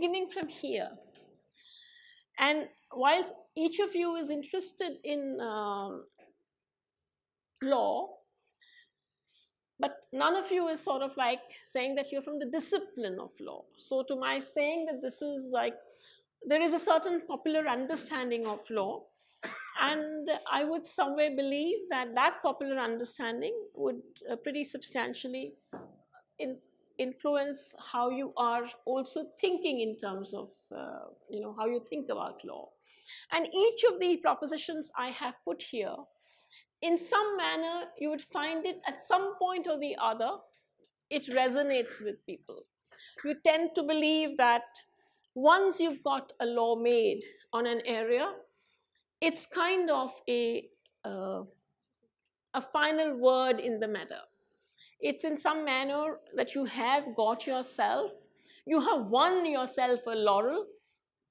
beginning from here. And whilst each of you is interested in law, but none of you is sort of like saying that you're from the discipline of law. So to my saying that this is like, there is a certain popular understanding of law, and I would somewhere believe that that popular understanding would pretty substantially influence how you are also thinking in terms of, how you think about law. And each of the propositions I have put here, in some manner, you would find it at some point or the other, it resonates with people. You tend to believe that once you've got a law made on an area, it's kind of a final word in the matter. It's in some manner that you have got yourself, you have won yourself a laurel,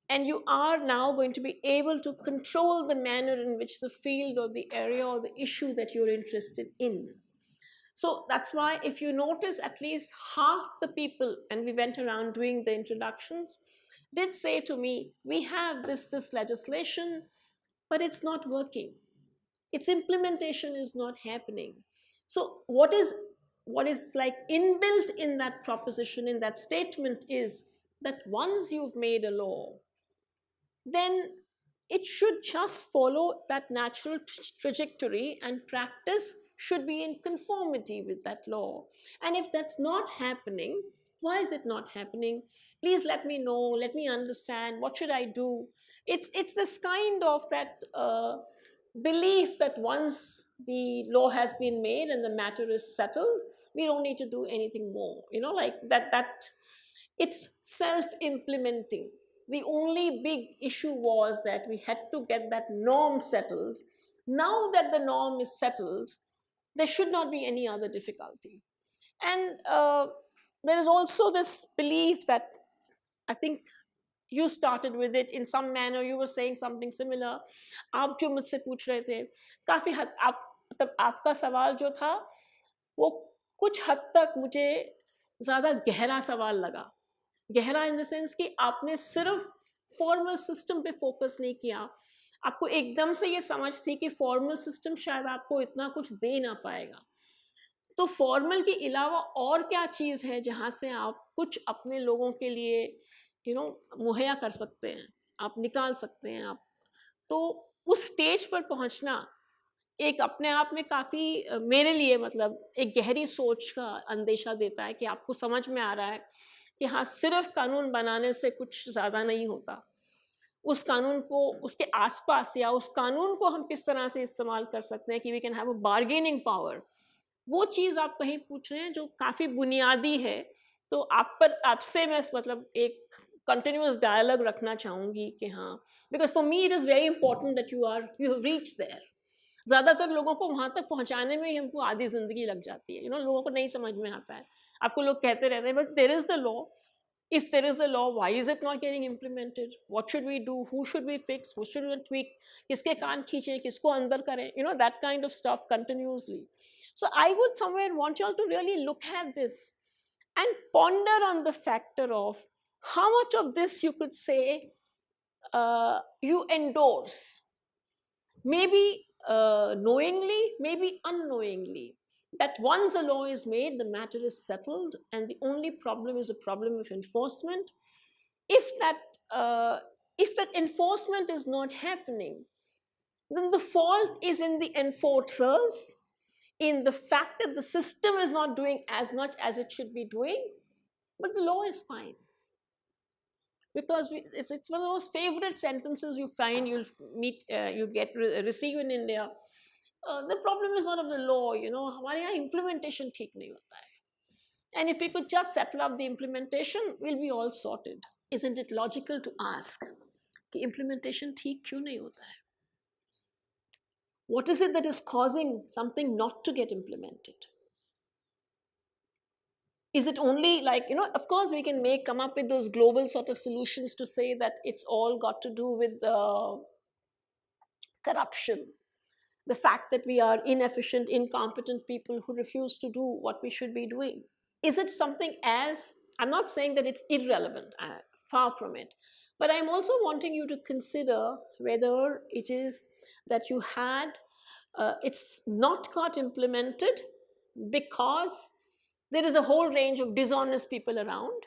and you are now going to be able to control the manner in which the field or the area or the issue that you're interested in. So that's why if you notice, at least half the people, and we went around doing the introductions, did say to me, we have this legislation, but it's not working. Its implementation is not happening. So what is like inbuilt in that proposition, in that statement, is that once you've made a law, then it should just follow that natural trajectory, and practice should be in conformity with that law. And if that's not happening, why is it not happening? Please let me know, let me understand, what should I do? It's this kind of that belief that once the law has been made and the matter is settled, we don't need to do anything more. Like that it's self-implementing. The only big issue was that we had to get that norm settled. Now that the norm is settled, there should not be any other difficulty. And there is also this belief that, I think you started with it in some manner, you were saying something similar. आप जो मुझसे पूछ रहे थे, काफी हद मतलब आपका सवाल जो था वो कुछ हद तक मुझे ज़्यादा गहरा सवाल लगा. गहरा इन द सेंस कि आपने सिर्फ फॉर्मल सिस्टम पे फोकस नहीं किया. आपको एकदम से ये समझ थी कि फॉर्मल सिस्टम शायद आपको इतना कुछ दे ना पाएगा. तो फॉर्मल के अलावा और क्या चीज़ है जहाँ से आप कुछ अपने लोगों के लिए मुहैया कर सकते हैं, आप निकाल सकते हैं आप. तो उस स्टेज पर पहुँचना एक अपने आप में काफ़ी मेरे लिए मतलब एक गहरी सोच का अंदेशा देता है कि आपको समझ में आ रहा है कि हाँ, सिर्फ कानून बनाने से कुछ ज़्यादा नहीं होता. उस कानून को उसके आसपास या उस कानून को हम किस तरह से इस्तेमाल कर सकते हैं कि we can have a bargaining power. वो चीज़ आप कहीं पूछ रहे हैं जो काफ़ी बुनियादी है. तो आपसे मैं मतलब एक कंटिन्यूअस डायलॉग रखना चाहूँगी कि हाँ, because for me it is very important that you have reached there. ज़्यादातर लोगों को वहाँ तक पहुँचाने में ही हमको आधी ज़िंदगी लग जाती है. लोगों को नहीं समझ में आता है. आपको लोग कहते रहते हैं, but there is the law. If there is a law, why is it not getting implemented? What should we do? Who should we fix? Who should we tweak? किसके कान खींचें, किसको अंदर करें? That kind of stuff continuously. So I would somewhere want you all to really look at this and ponder on the factor of how much of this you could say you endorse. Maybe knowingly, maybe unknowingly. That once a law is made, the matter is settled, and the only problem is a problem of enforcement. If that enforcement is not happening, then the fault is in the enforcers, in the fact that the system is not doing as much as it should be doing, but the law is fine. Because it's one of those favorite sentences you find, receive in India. The problem is not of the law, हमारे यहाँ implementation ठीक नहीं होता है. And if we could just settle up the implementation, we'll be all sorted. Isn't it logical to ask कि implementation ठीक क्यों नहीं होता है? What is it that is causing something not to get implemented? Is it only like, of course we can come up with those global sort of solutions to say that it's all got to do with corruption. The fact that we are inefficient, incompetent people who refuse to do what we should be doing. Is it something I'm not saying that it's irrelevant. far from it. But I'm also wanting you to consider whether it is that you had, it's not got implemented because there is a whole range of dishonest people around,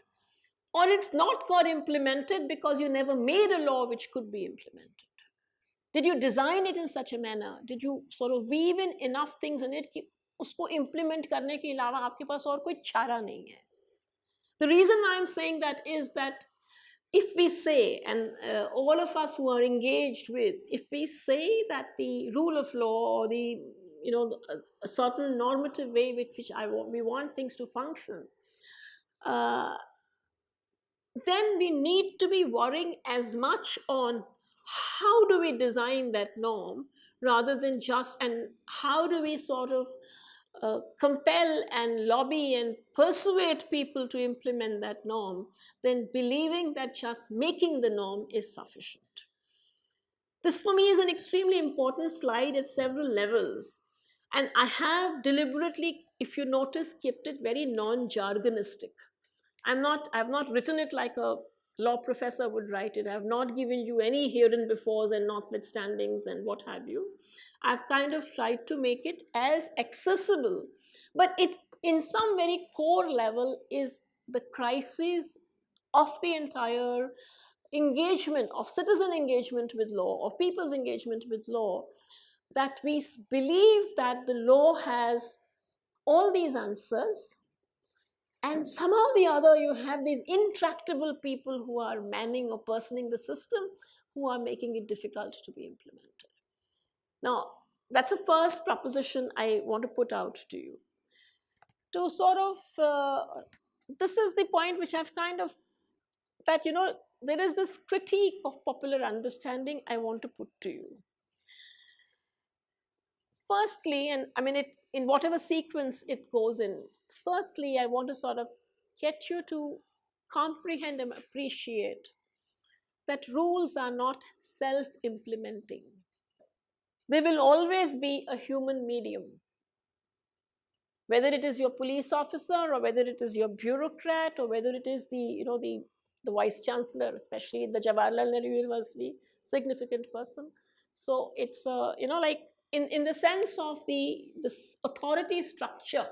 or it's not got implemented because you never made a law which could be implemented. Did you design it in such a manner? Did you sort of weave in enough things in it कि उसको implement करने के अलावा आपके पास और कोई चारा नहीं है? The reason why I'm saying that is that if we say, and all of us who are engaged with, if we say that the rule of law, or the, you know, a certain normative way with which we want things to function, then we need to be worrying as much on how do we design that norm rather than just, and how do we sort of compel and lobby and persuade people to implement that norm, then believing that just making the norm is sufficient. This for me is an extremely important slide at several levels. And I have deliberately, if you notice, kept it very non-jargonistic. I've not written it like a law professor would write it. I've not given you any hereinbefores and notwithstandings and what have you. I've kind of tried to make it as accessible, but it, in some very core level, is the crisis of the entire engagement, of citizen engagement with law, of people's engagement with law, that we believe that the law has all these answers, and somehow or the other you have these intractable people who are manning or personing the system, who are making it difficult to be implemented. Now, that's a first proposition I want to put out to you. To sort of, this is the point which I've kind of, that, you know, there is this critique of popular understanding I want to put to you. Firstly, and I mean, in whatever sequence it goes in, firstly, I want to sort of get you to comprehend and appreciate that rules are not self-implementing. There will always be a human medium. Whether it is your police officer, or whether it is your bureaucrat, or whether it is the, you know, the vice chancellor, especially the Jawaharlal Nehru University, significant person. So it's, you know, like in the sense of this authority structure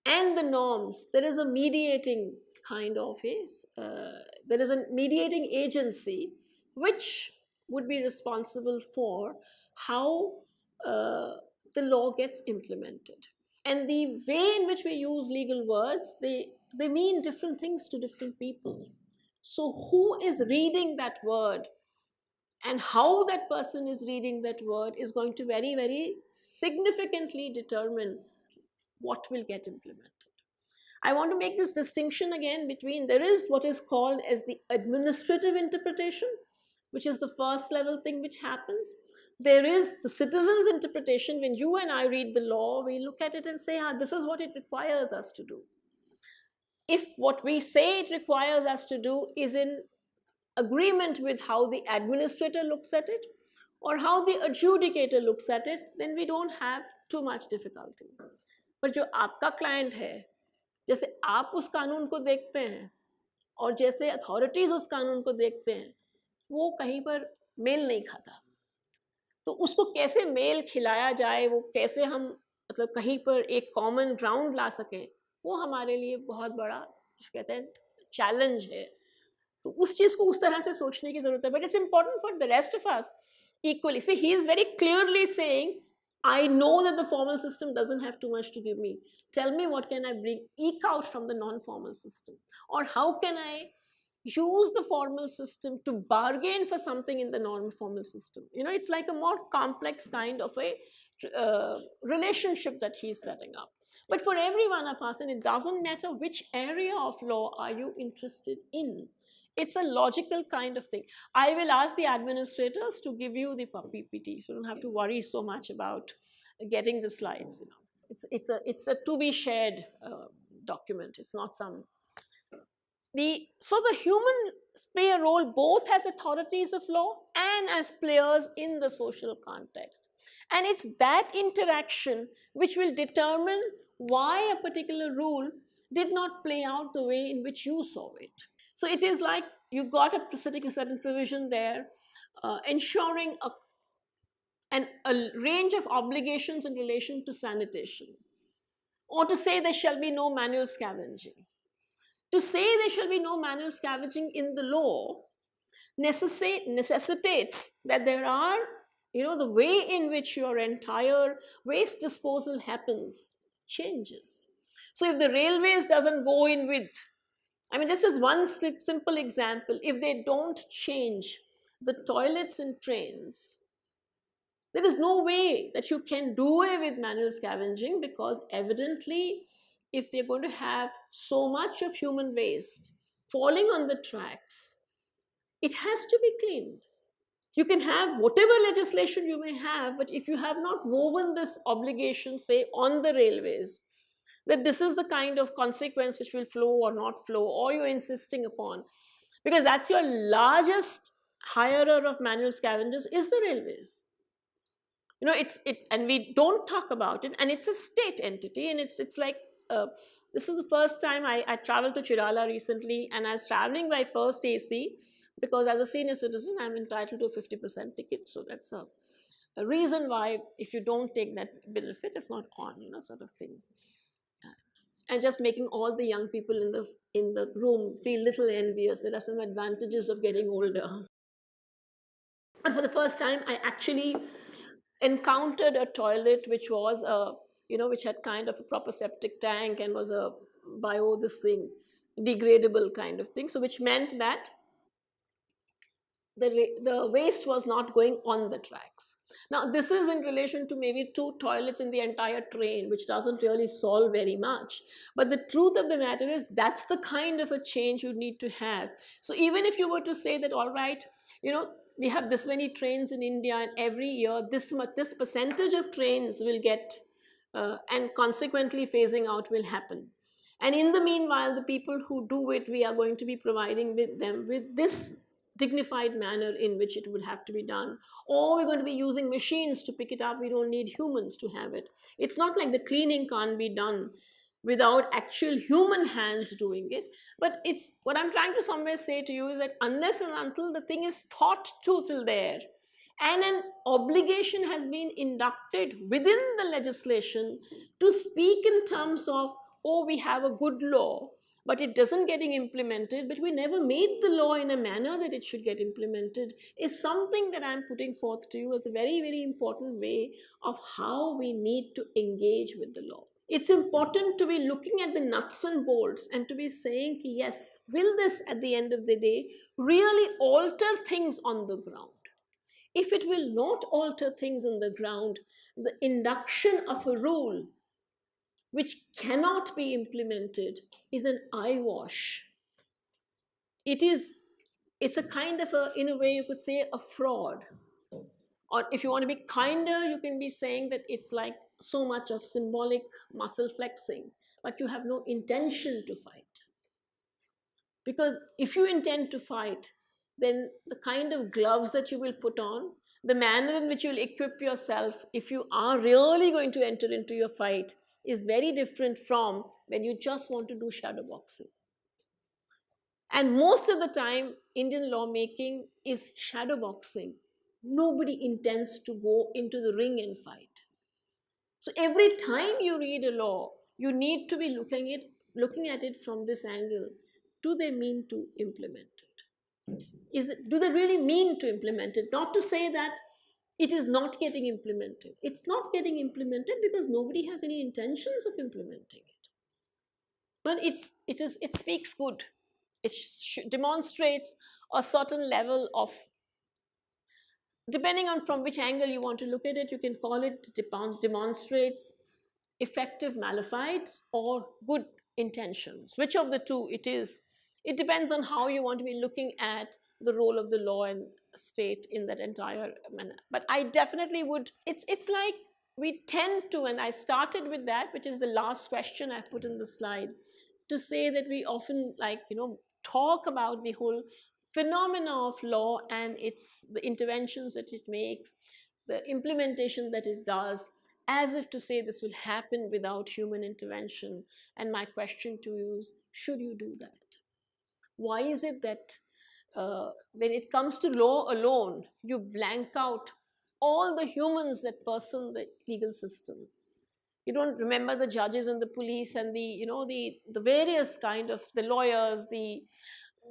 and the norms, there is a mediating kind of there is a mediating agency which would be responsible for how the law gets implemented. And the way in which we use legal words, they mean different things to different people. So who is reading that word and how that person is reading that word is going to very, very significantly determine what will get implemented. I want to make this distinction again between, there is what is called as the administrative interpretation, which is the first level thing which happens. There is the citizen's interpretation. When you and I read the law, we look at it and say, this is what it requires us to do. If what we say it requires us to do is in agreement with how the administrator looks at it or how the adjudicator looks at it, then we don't have too much difficulty. But जो आपका client है, जैसे आप उस कानून को देखते हैं और जैसे authorities उस कानून को देखते हैं, वो कहीं पर मेल नहीं खाता. तो उसको कैसे मेल खिलाया जाए, वो कैसे हम मतलब कहीं पर एक कॉमन ग्राउंड ला सकें, वो हमारे लिए बहुत बड़ा कहते हैं चैलेंज है. तो उस चीज़ को उस तरह से सोचने की ज़रूरत है. But it's important for the rest of us equally. See, he is very clearly saying, I know that the formal system doesn't have too much to give me. Tell me what can I eke out from the non-formal system, or how can I use the formal system to bargain for something in the non-formal system. You know, it's like a more complex kind of a relationship that he's setting up. But for every one of us, and it doesn't matter which area of law are you interested in, it's a logical kind of thing. I will ask the administrators to give you the PPT, so you don't have to worry so much about getting the slides. You know, it's a to be shared document. It's not some. So the humans play a role both as authorities of law and as players in the social context. And it's that interaction which will determine why a particular rule did not play out the way in which you saw it. So it is like you got a certain provision there, ensuring a range of obligations in relation to sanitation, or to say there shall be no manual scavenging. To say there shall be no manual scavenging in the law necessitates that there are, the way in which your entire waste disposal happens changes. So if the railways doesn't go in with, I mean, this is one simple example. If they don't change the toilets in trains, there is no way that you can do away with manual scavenging, because evidently, if they're going to have so much of human waste falling on the tracks, it has to be cleaned. You can have whatever legislation you may have, but if you have not woven this obligation, say, on the railways, that this is the kind of consequence which will flow or not flow, or you're insisting upon, because that's your largest hirer of manual scavengers is the railways. And we don't talk about it, and it's a state entity, and it's like, this is the first time I traveled to Chirala recently, and I was traveling by first AC, because as a senior citizen I'm entitled to a 50% ticket. So that's a reason why, if you don't take that benefit, it's not on, sort of things. And just making all the young people in the room feel little envious. There are some advantages of getting older. And for the first time, I actually encountered a toilet which was which had kind of a proper septic tank and was a degradable kind of thing. So which meant that the waste was not going on the tracks. Now, this is in relation to maybe 2 toilets in the entire train, which doesn't really solve very much. But the truth of the matter is, that's the kind of a change you need to have. So even if you were to say that, all right, we have this many trains in India, and every year this percentage of trains will get, and consequently phasing out will happen. And in the meanwhile, the people who do it, we are going to be providing them with this dignified manner in which it would have to be done, or we're going to be using machines to pick it up. We don't need humans to have it. It's not like the cleaning can't be done without actual human hands doing it. But it's what I'm trying to somewhere say to you is that unless and until the thing is thought to till there, and an obligation has been inducted within the legislation to speak in terms of, oh, we have a good law, but it doesn't getting implemented, but we never made the law in a manner that it should get implemented, is something that I'm putting forth to you as a very, very important way of how we need to engage with the law. It's important to be looking at the nuts and bolts and to be saying, yes, will this at the end of the day really alter things on the ground? If it will not alter things on the ground, the induction of a rule which cannot be implemented is an eyewash. It's a kind of in a way you could say a fraud. Or if you want to be kinder, you can be saying that it's like so much of symbolic muscle flexing, but you have no intention to fight. Because if you intend to fight, then the kind of gloves that you will put on, the manner in which you'll equip yourself, if you are really going to enter into your fight, is very different from when you just want to do shadow boxing. And most of the time, Indian lawmaking is shadow boxing. Nobody intends to go into the ring and fight. So every time you read a law, you need to be looking at it from this angle. Do they mean to implement it? Do they really mean to implement it? Not to say that it is not getting implemented. It's not getting implemented because nobody has any intentions of implementing it. But it speaks good. It demonstrates a certain level of, depending on from which angle you want to look at it, you can call it demonstrates effective malefides or good intentions. Which of the two it is, it depends on how you want to be looking at the role of the law and state in that entire manner. But I definitely would, it's like we tend to, and I started with that, which is the last question I put in the slide, to say that we often talk about the whole phenomena of law and the interventions that it makes, the implementation that it does, as if to say this will happen without human intervention. And my question to you is, should you do that? Why is it that when it comes to law alone, you blank out all the humans that person the legal system? You don't remember the judges and the police and the, the various kind of the lawyers, the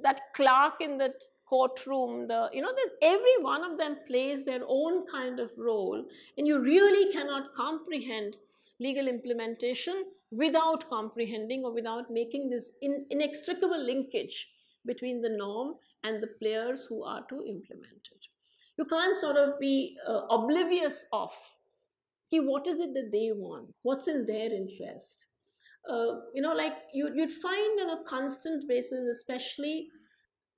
that clerk in that courtroom, there's every one of them plays their own kind of role, and you really cannot comprehend legal implementation without comprehending or without making this inextricable linkage between the norm and the players who are to implement it. You can't sort of be oblivious of what is it that they want, what's in their interest. Like you'd find on a constant basis, especially,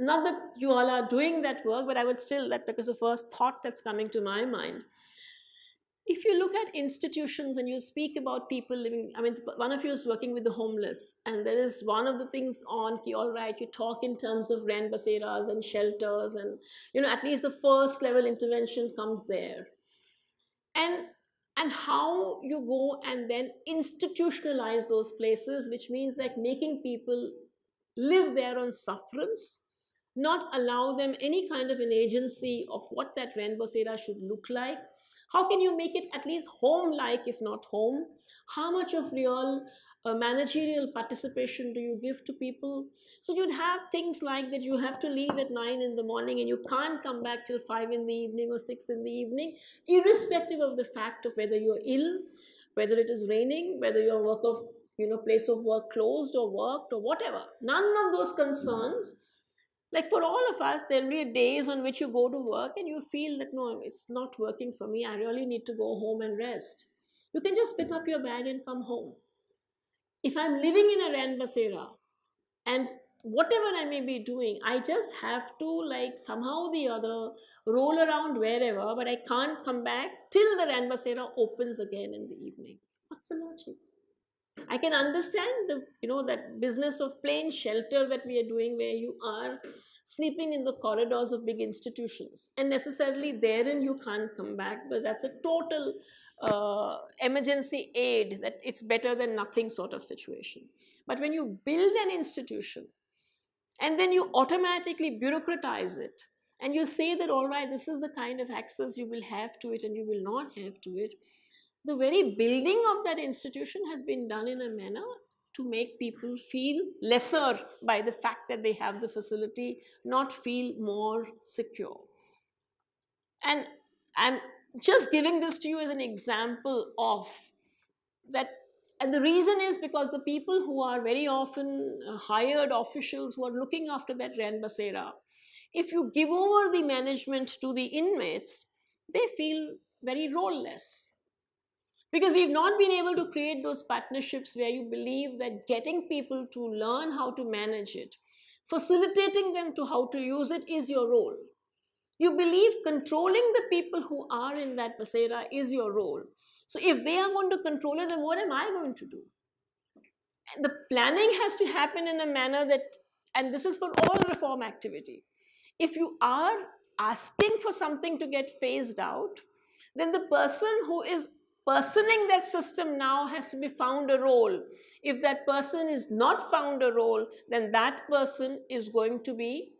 not that you all are doing that work, but I would still, that because the first thought that's coming to my mind, if you look at institutions and you speak about people living, I mean, one of you is working with the homeless, and there is one of the things on, all right, you talk in terms of ran baseras and shelters, and at least the first level intervention comes there. And how you go and then institutionalize those places, which means like making people live there on sufferance, not allow them any kind of an agency of what that ran basera should look like. How can you make it at least home like, if not home? How much of real managerial participation do you give to people? So you'd have things like that you have to leave at 9 in the morning and you can't come back till 5 in the evening or 6 in the evening, irrespective of the fact of whether you're ill, whether it is raining, whether your work of place of work closed or worked or whatever. None of those concerns. Like for all of us, there will be days on which you go to work and you feel that, no, it's not working for me, I really need to go home and rest. You can just pick up your bag and come home. If I'm living in a ran basera and whatever I may be doing, I just have to like somehow or the other roll around wherever, but I can't come back till the ran basera opens again in the evening. What's the logic? I can understand the that business of plain shelter that we are doing, where you are sleeping in the corridors of big institutions, and necessarily therein you can't come back because that's a total emergency aid, that it's better than nothing sort of situation. But when you build an institution and then you automatically bureaucratize it, and you say that, all right, this is the kind of access you will have to it and you will not have to it, the very building of that institution has been done in a manner to make people feel lesser by the fact that they have the facility, not feel more secure. And I'm just giving this to you as an example of that. And the reason is because the people who are very often hired officials who are looking after that ran basera, if you give over the management to the inmates, they feel very role-less. Because we've not been able to create those partnerships where you believe that getting people to learn how to manage it, facilitating them to how to use it is your role. You believe controlling the people who are in that basera is your role. So if they are going to control it, then what am I going to do? And the planning has to happen in a manner that, and this is for all reform activity, if you are asking for something to get phased out, then the person who is personing that system now has to be found a role. If that person is not found a role, then that person is going to be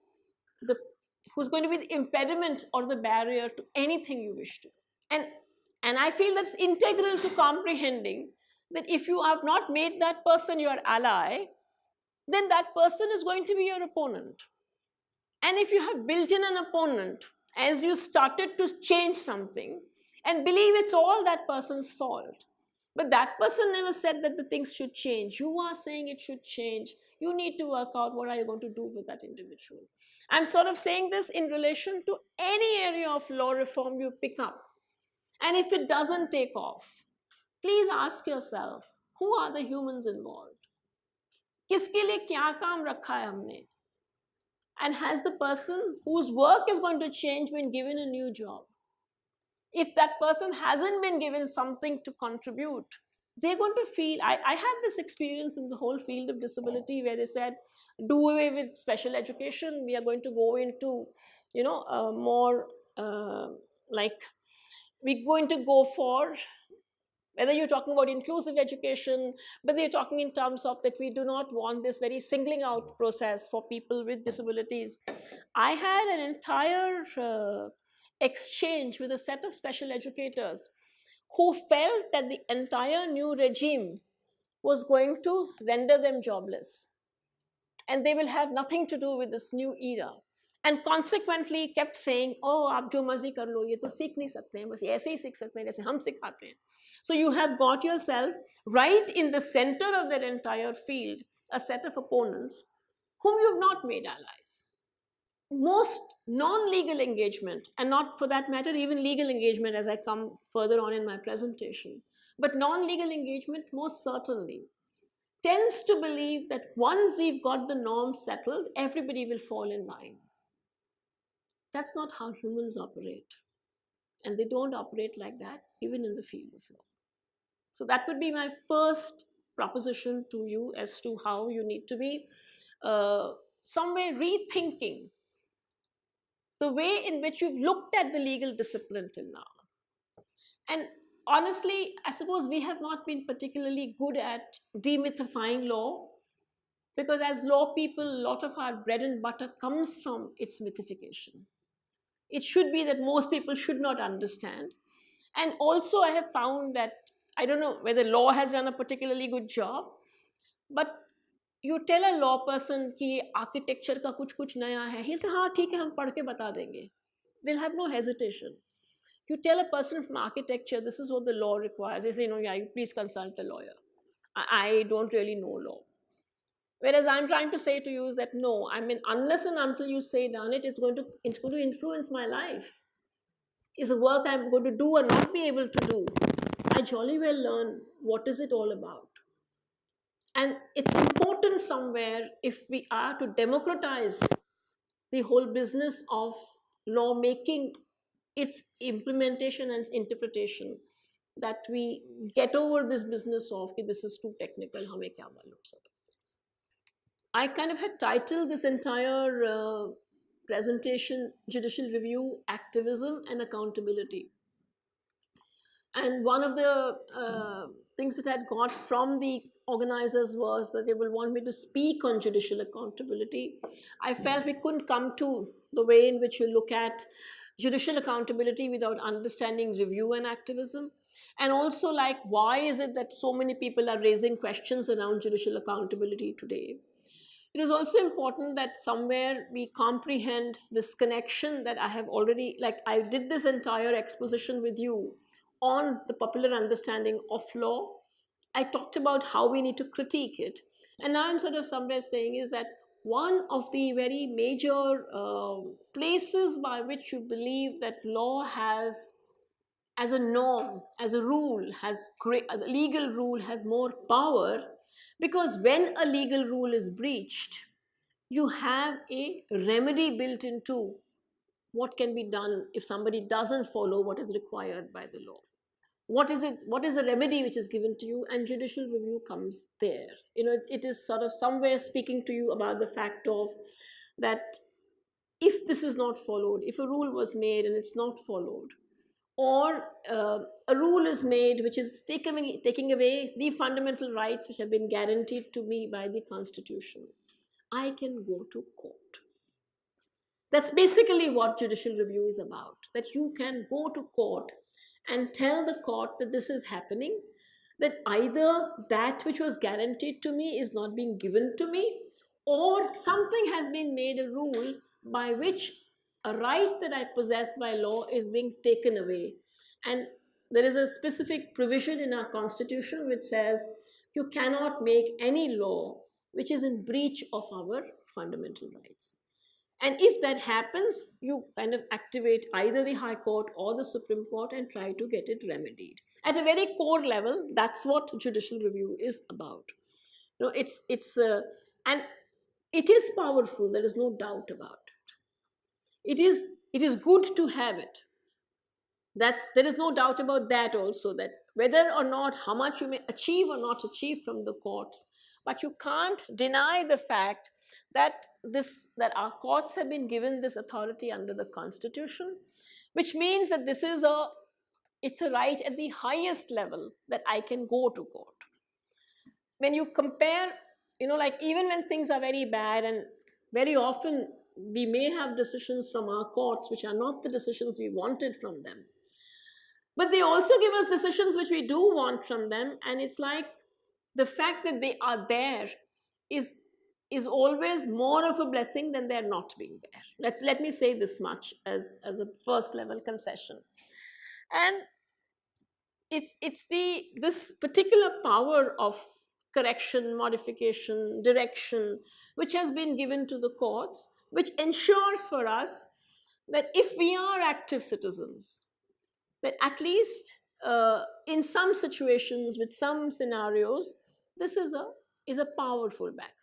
who's going to be the impediment or the barrier to anything you wish to. And I feel that's integral to comprehending that if you have not made that person your ally, then that person is going to be your opponent. And if you have built in an opponent as you started to change something, and believe it's all that person's fault, but that person never said that the things should change. You are saying it should change. You need to work out what are you going to do with that individual. I'm sort of saying this in relation to any area of law reform you pick up. And if it doesn't take off, please ask yourself, who are the humans involved? किसके लिए क्या काम रखा है हमने? And has the person whose work is going to change been given a new job? If that person hasn't been given something to contribute, they're going to feel, I had this experience in the whole field of disability where they said, do away with special education. We are going to go into, more like, we're going to go for Whether you're talking about inclusive education, whether you're talking in terms of that we do not want this very singling out process for people with disabilities. I had an entire exchange with a set of special educators who felt that the entire new regime was going to render them jobless and they will have nothing to do with this new era, and consequently kept saying, oh आप जो मर्जी कर लो, ये तो सीख नहीं सकते हैं, बस ये ऐसे ही सीख सकते हैं जैसे हम सिखाते हैं. So you have got yourself right in the center of their entire field a set of opponents whom you have not made allies. Most non-legal engagement, and not for that matter even legal engagement as I come further on in my presentation, but non-legal engagement most certainly tends to believe that once we've got the norms settled, everybody will fall in line. That's not how humans operate. And they don't operate like that, even in the field of law. So that would be my first proposition to you as to how you need to be some way rethinking the way in which you've looked at the legal discipline till now. And honestly, I suppose we have not been particularly good at demythifying law, because as law people, a lot of our bread and butter comes from its mythification. It should be that most people should not understand. And also I have found that, I don't know whether law has done a particularly good job, but you tell a law person कि architecture का कुछ नया है, he'll say, हाँ ठीक है हम पढ़ के बता देंगे. They'll have no hesitation. You tell a person from architecture, this is what the law requires. They say, no, yeah, you please consult a lawyer. I don't really know law. Whereas I'm trying to say to you is that no, I mean, unless and until you say done it, it's going to influence my life. Is the work I'm going to do or not be able to do, I jolly well learn what is it all about. And it's important somewhere, if we are to democratize the whole business of lawmaking, its implementation and interpretation, that we get over this business of this is too technical, hame kya malum sort of things. I kind of had titled this entire presentation Judicial Review, Activism and Accountability. And one of the things that I had got from the organizers was that they will want me to speak on judicial accountability. I felt we couldn't come to the way in which you look at judicial accountability without understanding review and activism. And also, like, why is it that so many people are raising questions around judicial accountability today? It is also important that somewhere we comprehend this connection that I have already, like I did this entire exposition with you on the popular understanding of law. I talked about how we need to critique it. And now I'm sort of somewhere saying is that one of the very major places by which you believe that law has, as a norm, as a rule, a legal rule has more power, because when a legal rule is breached, you have a remedy built into what can be done if somebody doesn't follow what is required by the law. What is it? What is the remedy which is given to you? And judicial review comes there. You know, it is sort of somewhere speaking to you about the fact of that if this is not followed, if a rule was made and it's not followed, or a rule is made which is taking away the fundamental rights which have been guaranteed to me by the Constitution, I can go to court. That's basically what judicial review is about, that you can go to court and tell the court that this is happening, that either that which was guaranteed to me is not being given to me, or something has been made a rule by which a right that I possess by law is being taken away. And there is a specific provision in our Constitution which says you cannot make any law which is in breach of our fundamental rights. And if that happens, you kind of activate either the High Court or the Supreme Court and try to get it remedied. At a very core level, that's what judicial review is about. You know, and it is powerful. There is no doubt about it. It is good to have it. There is no doubt about that also, that whether or not how much you may achieve or not achieve from the courts, but you can't deny the fact that our courts have been given this authority under the Constitution, which means that this is a It's a right at the highest level that I can go to court. When you compare, like even when things are very bad, and very often we may have decisions from our courts which are not the decisions we wanted from them, but they also give us decisions which we do want from them, and it's like the fact that they are there is always more of a blessing than they're not being there. Let me say this much as a first level concession. And it's this particular power of correction, modification, direction, which has been given to the courts, which ensures for us that if we are active citizens, that at least in some situations, with some scenarios, this is a powerful backup.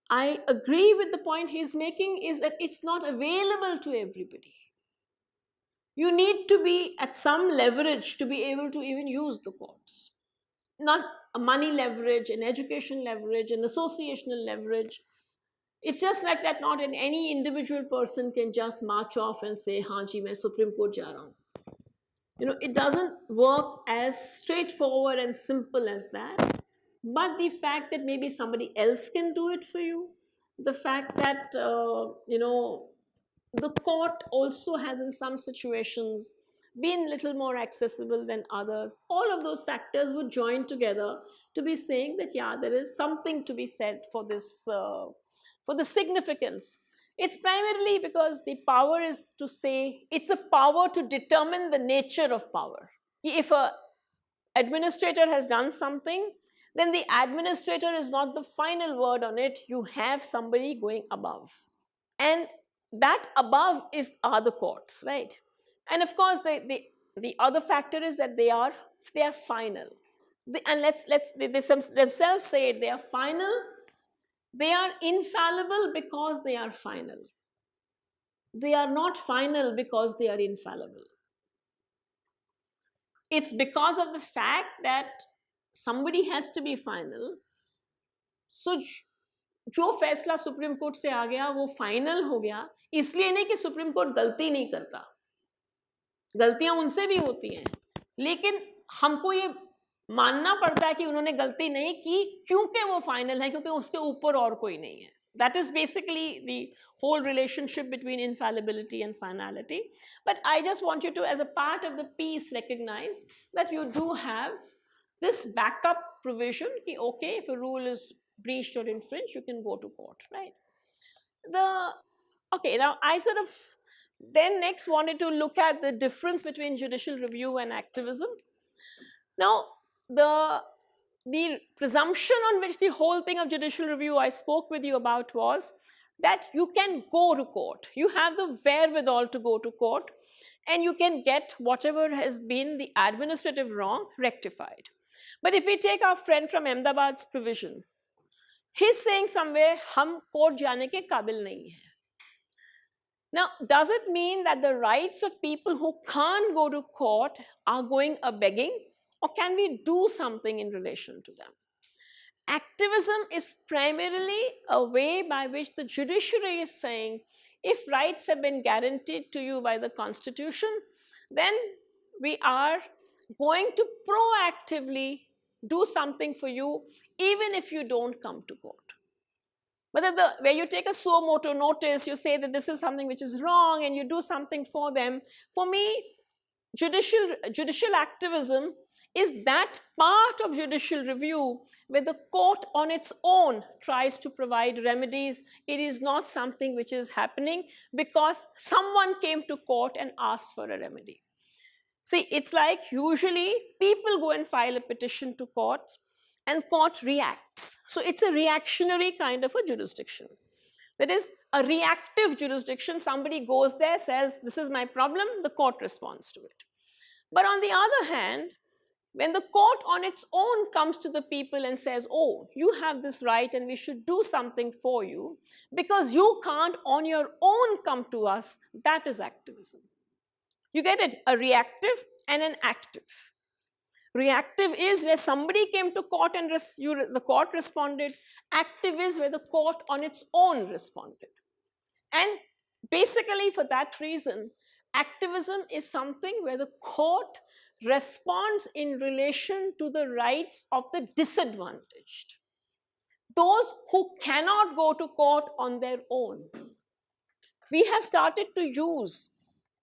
I agree with the point he's making, is that it's not available to everybody. You need to be at some leverage to be able to even use the courts. Not a money leverage, an education leverage, an associational leverage. It's just like that. Not any individual person can just march off and say, "Haan ji, main Supreme Court ja raha hu." It doesn't work as straightforward and simple as that. But the fact that maybe somebody else can do it for you, the fact that the court also has in some situations been a little more accessible than others, all of those factors would join together to be saying that, yeah, there is something to be said for this, for the significance. It's primarily because the power is to say, it's the power to determine the nature of power. If an administrator has done something, then the administrator is not the final word on it. You have somebody going above. And that above are the courts, right? And of course, the other factor is that they are final. And they themselves say it, they are final. They are infallible because they are final. They are not final because they are infallible. It's because of the fact that somebody has to be final. So जो फैसला supreme court से आ गया वो final हो गया, इसलिए नहीं कि सुप्रीम कोर्ट गलती नहीं करता, गलतियां उनसे भी होती हैं, लेकिन हमको ये मानना पड़ता है कि उन्होंने गलती नहीं की क्योंकि वो फाइनल है, क्योंकि उसके ऊपर और कोई नहीं है. That is basically the whole relationship between infallibility and finality. But I just want you to, as a part of the piece, recognize that you do have this backup provision कि okay, if a rule is breached or infringed, you can go to court, right? Okay, now I sort of then next wanted to look at the difference between judicial review and activism. Now, the presumption on which the whole thing of judicial review I spoke with you about was that you can go to court. You have the wherewithal to go to court, and you can get whatever has been the administrative wrong rectified. But if we take our friend from Ahmedabad's provision, he's saying somewhere, hum court jaane ke kabil nahi hai. Now, does it mean that the rights of people who can't go to court are going a-begging, or can we do something in relation to them? Activism is primarily a way by which the judiciary is saying, if rights have been guaranteed to you by the Constitution, then we are going to proactively do something for you, even if you don't come to court. Where you take a suo motu notice, you say that this is something which is wrong, and you do something for them. For me, judicial activism is that part of judicial review where the court on its own tries to provide remedies. It is not something which is happening because someone came to court and asked for a remedy. See, it's like usually people go and file a petition to court, and court reacts. So it's a reactionary kind of a jurisdiction. That is a reactive jurisdiction. Somebody goes there, says, this is my problem, the court responds to it. But on the other hand, when the court on its own comes to the people and says, oh, you have this right and we should do something for you because you can't on your own come to us, that is activism. You get it? A reactive and an active. Reactive is where somebody came to court and the court responded. Active is where the court on its own responded. And basically for that reason, Activism is something where the court responds in relation to the rights of the disadvantaged, those who cannot go to court on their own. We have started to use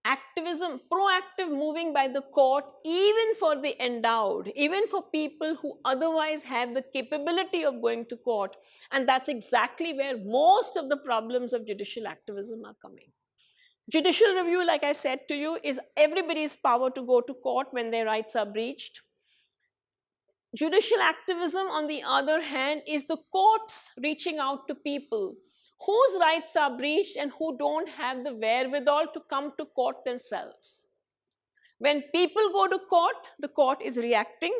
activism, proactive moving by the court, even for the endowed, even for people who otherwise have the capability of going to court. And that's exactly where most of the problems of judicial activism are coming. Judicial review, like I said to you, is everybody's power to go to court when their rights are breached. Judicial activism, on the other hand, is the courts reaching out to people whose rights are breached and who don't have the wherewithal to come to court themselves. When people go to court, the court is reacting.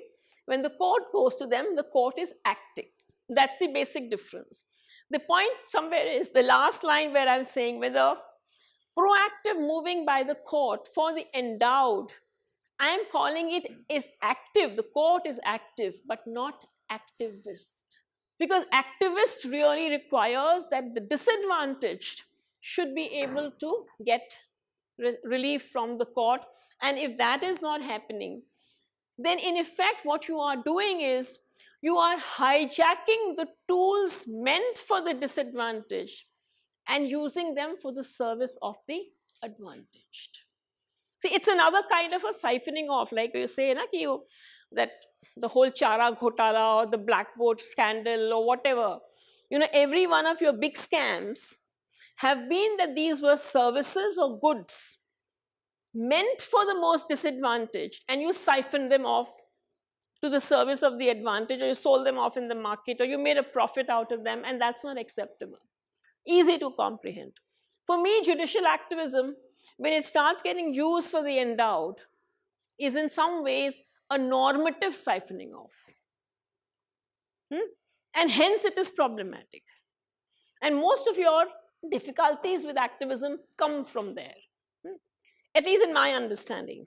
When the court goes to them, the court is acting. That's the basic difference. The point somewhere is the last line where I'm saying whether proactive moving by the court for the endowed, I am calling it is active. The court is active, but not activist. Because activist really requires that the disadvantaged should be able to get relief from the court. And if that is not happening, then in effect what you are doing is you are hijacking the tools meant for the disadvantaged and using them for the service of the advantaged. See, it's another kind of a siphoning off, like you say, that the whole Chara Ghotala or the Blackboard scandal or whatever. Every one of your big scams have been that these were services or goods meant for the most disadvantaged, and you siphoned them off to the service of the advantage, or you sold them off in the market, or you made a profit out of them, and that's not acceptable. Easy to comprehend. For me, judicial activism, when it starts getting used for the endowed, is in some ways a normative siphoning off. And hence it is problematic. And most of your difficulties with activism come from there, at least in my understanding.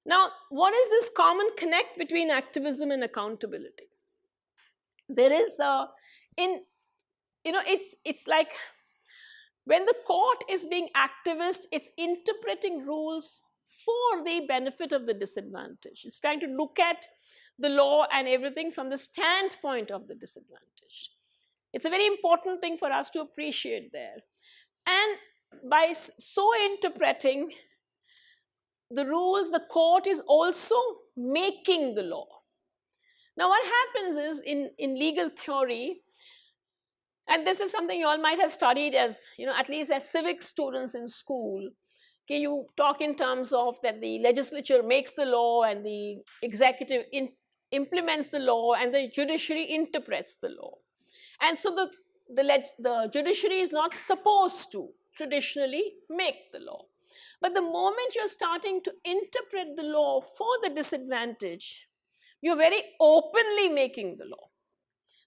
Now, what is this common connect between activism and accountability? There is, it's like when the court is being activist, it's interpreting rules for the benefit of the disadvantaged. It's trying to look at the law and everything from the standpoint of the disadvantaged. It's a very important thing for us to appreciate there. And by so interpreting the rules, the court is also making the law. Now, what happens is in legal theory, and this is something you all might have studied as, at least as civic students in school. Okay, you talk in terms of that the legislature makes the law and the executive implements the law and the judiciary interprets the law. And so the judiciary is not supposed to traditionally make the law. But the moment you're starting to interpret the law for the disadvantaged, you're very openly making the law.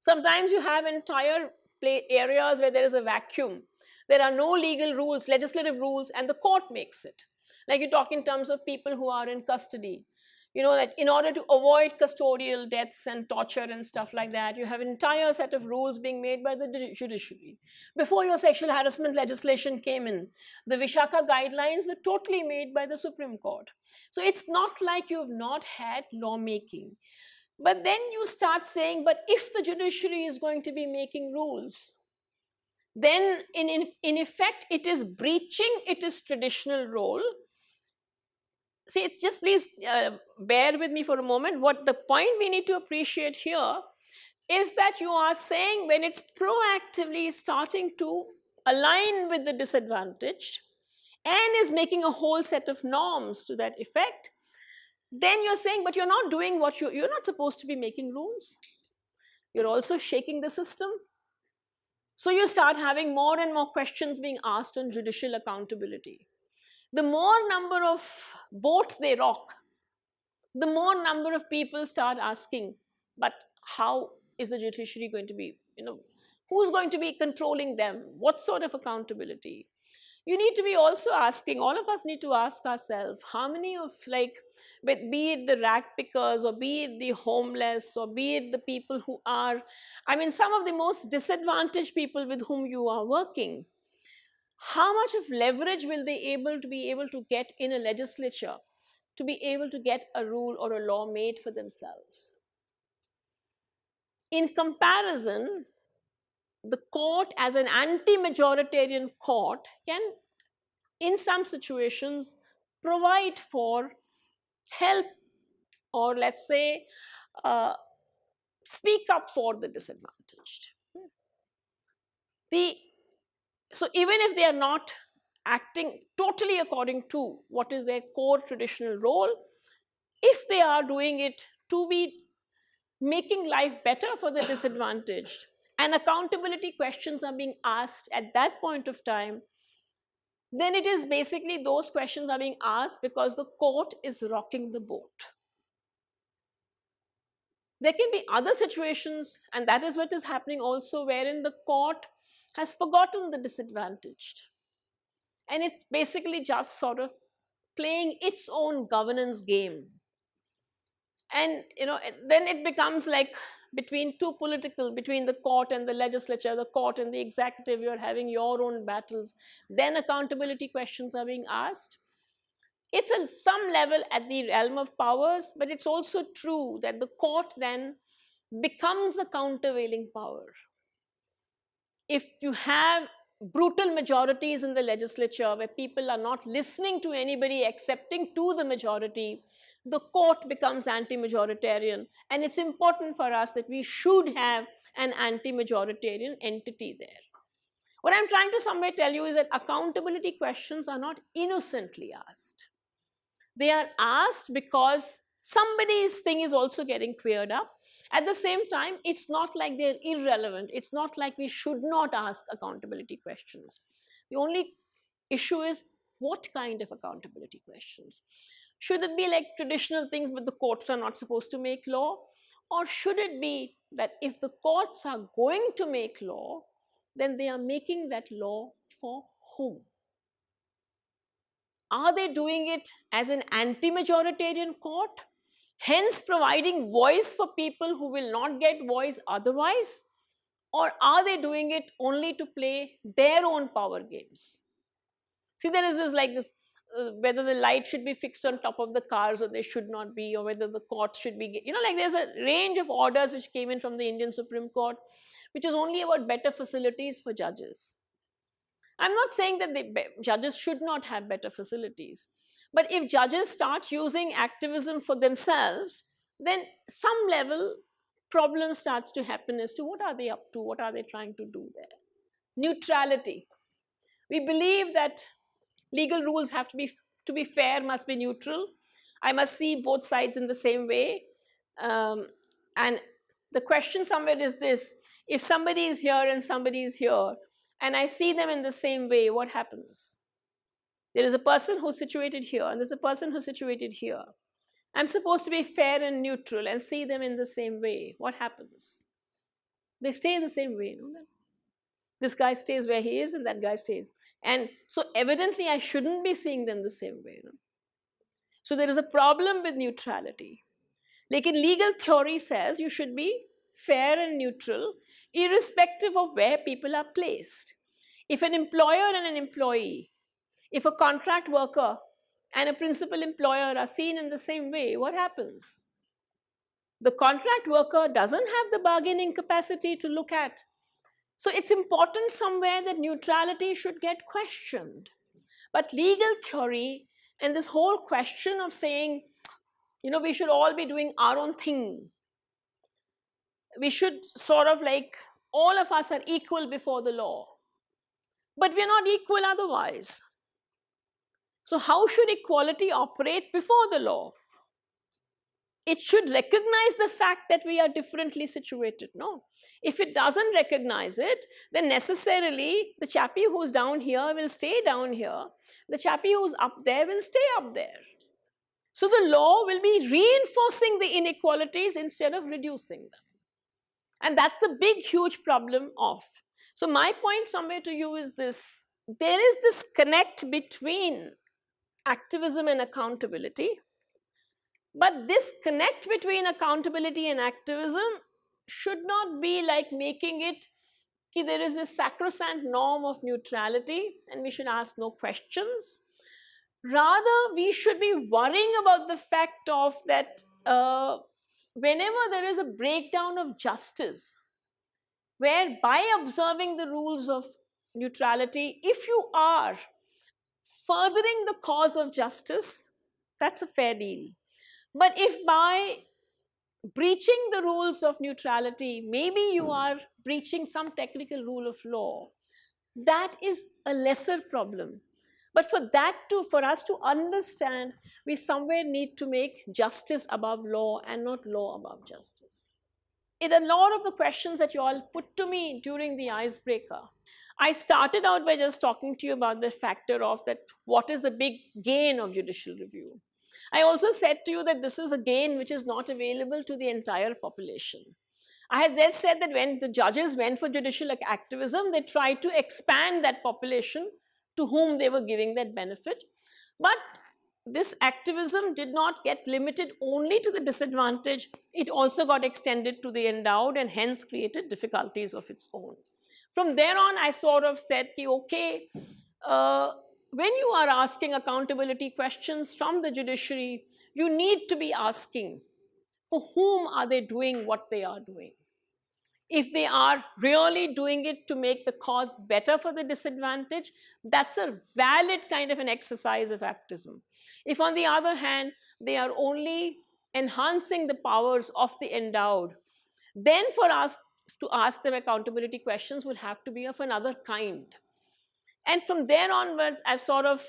Sometimes you have entire areas where there is a vacuum. There are no legal rules, legislative rules, and the court makes it. Like you talk in terms of people who are in custody. That in order to avoid custodial deaths and torture and stuff like that, you have an entire set of rules being made by the judiciary. Before your sexual harassment legislation came in, the Vishaka guidelines were totally made by the Supreme Court. So it's not like you've not had lawmaking. But then you start saying, but if the judiciary is going to be making rules, then in effect, it is breaching its traditional role. See, it's just please bear with me for a moment. What the point we need to appreciate here is that you are saying when it's proactively starting to align with the disadvantaged and is making a whole set of norms to that effect, then you're saying, but you're not doing what you're not supposed to be making rules. You're also shaking the system. So you start having more and more questions being asked on judicial accountability. The more number of boats they rock, the more number of people start asking, but how is the judiciary going to be, who's going to be controlling them? What sort of accountability? You need to be also asking, all of us need to ask ourselves, how many of be it the rag pickers or be it the homeless or be it the people who are, some of the most disadvantaged people with whom you are working, how much of leverage will they be able to get in a legislature to be able to get a rule or a law made for themselves? In comparison, the court as an anti-majoritarian court can, in some situations, provide for help, or let's say, uh, speak up for the disadvantaged. So even if they are not acting totally according to what is their core traditional role, if they are doing it to be making life better for the disadvantaged, and accountability questions are being asked at that point of time, then it is basically those questions are being asked because the court is rocking the boat. There can be other situations, and that is what is happening also, wherein the court has forgotten the disadvantaged. And it's basically just sort of playing its own governance game. And, then it becomes like between between the court and the legislature, the court and the executive, you're having your own battles. Then accountability questions are being asked. It's at some level at the realm of powers, but it's also true that the court then becomes a countervailing power. If you have brutal majorities in the legislature where people are not listening to anybody accepting to the majority, the court becomes anti-majoritarian. And it's important for us that we should have an anti-majoritarian entity there. What I'm trying to somewhere tell you is that accountability questions are not innocently asked. They are asked because somebody's thing is also getting cleared up. At the same time, it's not like they're irrelevant. It's not like we should not ask accountability questions. The only issue is what kind of accountability questions. Should it be like traditional things, but the courts are not supposed to make law? Or should it be that if the courts are going to make law, then they are making that law for whom? Are they doing it as an anti-majoritarian court, hence providing voice for people who will not get voice otherwise? Or are they doing it only to play their own power games? See, there is this whether the light should be fixed on top of the cars or they should not be, or whether the court should be, there's a range of orders which came in from the Indian Supreme Court, which is only about better facilities for judges. I'm not saying that judges should not have better facilities. But if judges start using activism for themselves, then some level problem starts to happen as to what are they up to, what are they trying to do there. Neutrality. We believe that legal rules have to be fair, must be neutral. I must see both sides in the same way. And the question somewhere is this: if somebody is here and somebody is here, and I see them in the same way, what happens? There is a person who's situated here, and there's a person who's situated here. I'm supposed to be fair and neutral and see them in the same way. What happens? They stay the same way. This guy stays where he is, and that guy stays. And so evidently, I shouldn't be seeing them the same way. So there is a problem with neutrality. Like in legal theory says you should be fair and neutral, irrespective of where people are placed. If an employer and an employee, if a contract worker and a principal employer are seen in the same way, what happens? The contract worker doesn't have the bargaining capacity to look at. So it's important somewhere that neutrality should get questioned. But legal theory and this whole question of saying, we should all be doing our own thing. We should sort of all of us are equal before the law. But we're not equal otherwise. So how should equality operate before the law? It should recognize the fact that we are differently situated. No. If it doesn't recognize it, then necessarily the chappie who's down here will stay down here. The chappie who's up there will stay up there. So the law will be reinforcing the inequalities instead of reducing them. And that's the big, huge problem of. So my point somewhere to you is this: there is this connect between activism and accountability. But this connect between accountability and activism should not be like making it, there is this sacrosanct norm of neutrality and we should ask no questions. Rather, we should be worrying about the fact of that whenever there is a breakdown of justice, where by observing the rules of neutrality, if you are furthering the cause of justice, that's a fair deal. But if by breaching the rules of neutrality, maybe you are breaching some technical rule of law, that is a lesser problem. But for us to understand, we somewhere need to make justice above law and not law above justice. In a lot of the questions that you all put to me during the icebreaker, I started out by just talking to you about the factor of that what is the big gain of judicial review. I also said to you that this is a gain which is not available to the entire population. I had just said that when the judges went for judicial activism, they tried to expand that population to whom they were giving that benefit. But this activism did not get limited only to the disadvantaged. It also got extended to the endowed and hence created difficulties of its own. From there on, I sort of said, okay, when you are asking accountability questions from the judiciary, you need to be asking, for whom are they doing what they are doing? If they are really doing it to make the cause better for the disadvantaged, that's a valid kind of an exercise of activism. If on the other hand, they are only enhancing the powers of the endowed, then for us to ask them accountability questions will have to be of another kind. And from there onwards, I've sort of,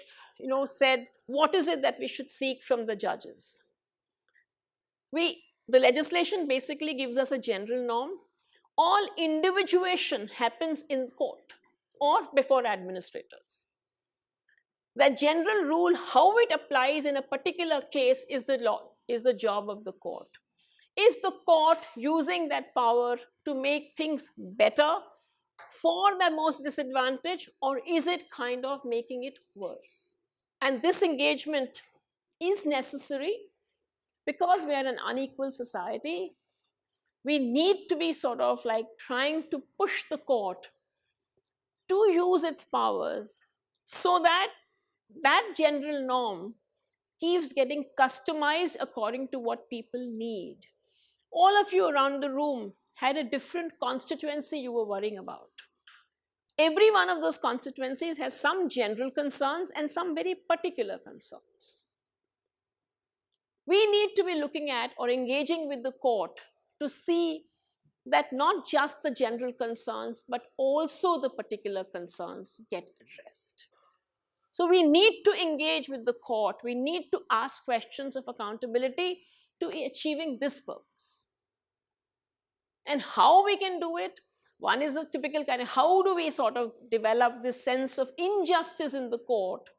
said, what is it that we should seek from the judges? The legislation basically gives us a general norm. All individuation happens in court or before administrators. The general rule, how it applies in a particular case is the job of the court. Is the court using that power to make things better for the most disadvantaged, or is it kind of making it worse? And this engagement is necessary because we are an unequal society. We need to be sort of like trying to push the court to use its powers so that that general norm keeps getting customized according to what people need. All of you around the room had a different constituency you were worrying about. Every one of those constituencies has some general concerns and some very particular concerns. We need to be looking at or engaging with the court to see that not just the general concerns, but also the particular concerns get addressed. So we need to engage with the court. We need to ask questions of accountability to achieving this purpose. And how we can do it? One is a typical kind of, how do we sort of develop this sense of injustice in the court,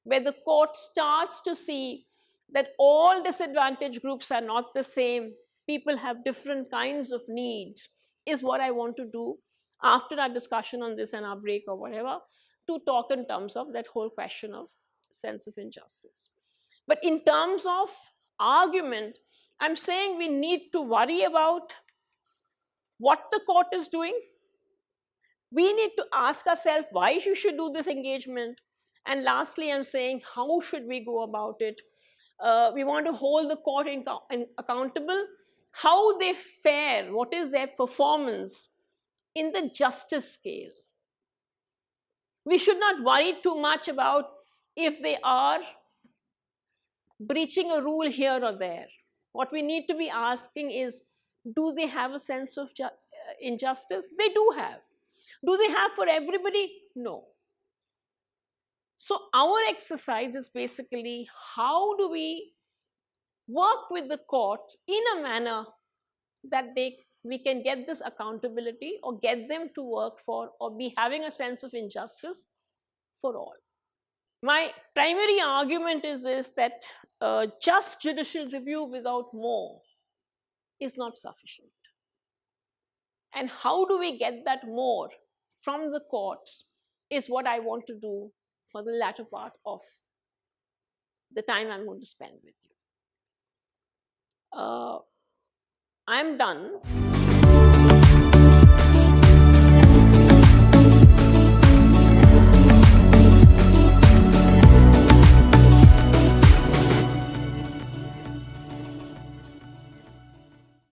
where the court starts to see that all disadvantaged groups are not the same. People have different kinds of needs, is what I want to do after our discussion on this and our break or whatever, to talk in terms of that whole question of sense of injustice. But in terms of argument, I'm saying we need to worry about what the court is doing. We need to ask ourselves why you should do this engagement. And lastly, I'm saying how should we go about it? We want to hold the court accountable. How they fare, what is their performance in the justice scale. We should not worry too much about if they are breaching a rule here or there. What we need to be asking is, do they have a sense of injustice? They do have. Do they have for everybody? No. So our exercise is basically, how do we work with the courts in a manner that we can get this accountability or get them to work for or be having a sense of injustice for all. My primary argument is this, that just judicial review without more is not sufficient. And how do we get that more from the courts is what I want to do for the latter part of the time I'm going to spend with you. I'm done.